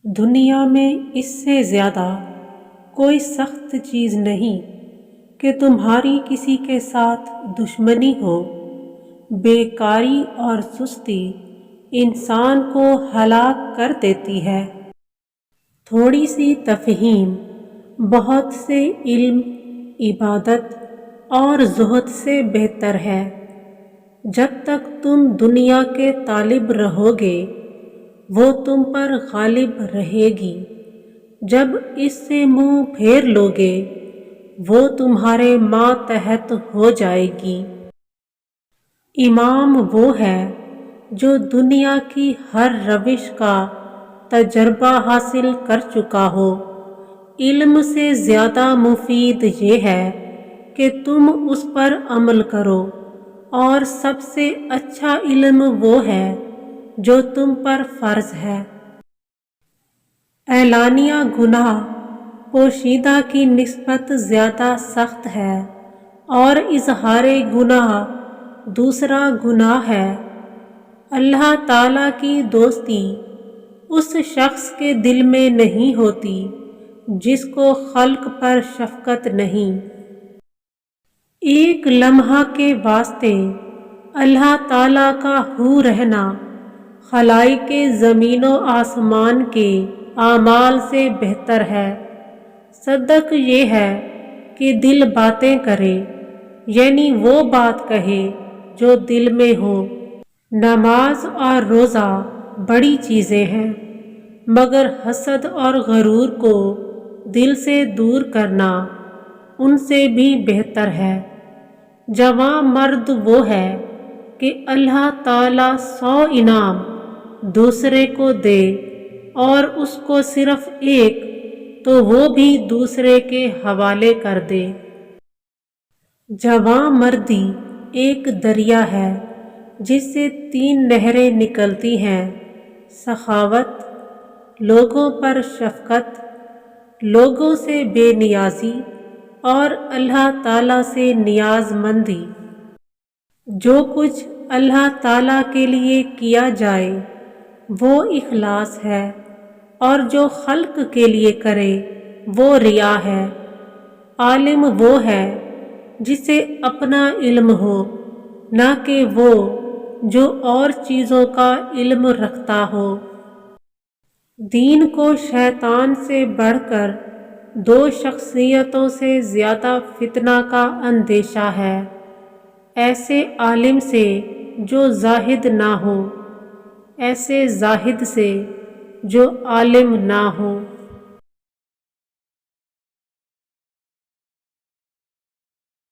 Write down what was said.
دنیا میں اس سے زیادہ کوئی سخت چیز نہیں کہ تمہاری کسی کے ساتھ دشمنی ہو۔ بیکاری اور سستی انسان کو ہلاک کر دیتی ہے۔ تھوڑی سی تفہیم بہت سے علم، عبادت اور زہد سے بہتر ہے۔ جب تک تم دنیا کے طالب رہو گے وہ تم پر غالب رہے گی، جب اس سے منہ پھیر لوگے وہ تمہارے ماتحت ہو جائے گی۔ امام وہ ہے جو دنیا کی ہر روش کا تجربہ حاصل کر چکا ہو۔ علم سے زیادہ مفید یہ ہے کہ تم اس پر عمل کرو، اور سب سے اچھا علم وہ ہے جو تم پر فرض ہے۔ اعلانیہ گناہ پوشیدہ کی نسبت زیادہ سخت ہے، اور اظہار گناہ دوسرا گناہ ہے۔ اللہ تعالیٰ کی دوستی اس شخص کے دل میں نہیں ہوتی جس کو خلق پر شفقت نہیں۔ ایک لمحہ کے واسطے اللہ تعالیٰ کا ہو رہنا خلائق زمین و آسمان کے اعمال سے بہتر ہے۔ صدق یہ ہے کہ دل باتیں کرے، یعنی وہ بات کہے جو دل میں ہو۔ نماز اور روزہ بڑی چیزیں ہیں، مگر حسد اور غرور کو دل سے دور کرنا ان سے بھی بہتر ہے۔ جواں مرد وہ ہے کہ اللہ تعالیٰ 100 انعام دوسرے کو دے اور اس کو صرف ایک تو وہ بھی دوسرے کے حوالے کر دے۔ جواں مردی ایک دریا ہے جس سے 3 نہریں نکلتی ہیں: سخاوت، لوگوں پر شفقت، لوگوں سے بے نیازی، اور اللہ تعالیٰ سے نیاز مندی۔ جو کچھ اللہ تعالیٰ کے لیے کیا جائے وہ اخلاص ہے، اور جو خلق کے لیے کرے وہ ریا ہے۔ عالم وہ ہے جسے اپنا علم ہو، نہ کہ وہ جو اور چیزوں کا علم رکھتا ہو۔ دین کو شیطان سے بڑھ کر 2 شخصیتوں سے زیادہ فتنہ کا اندیشہ ہے: ایسے عالم سے جو زاہد نہ ہو، ایسے زاہد سے جو عالم نہ ہو۔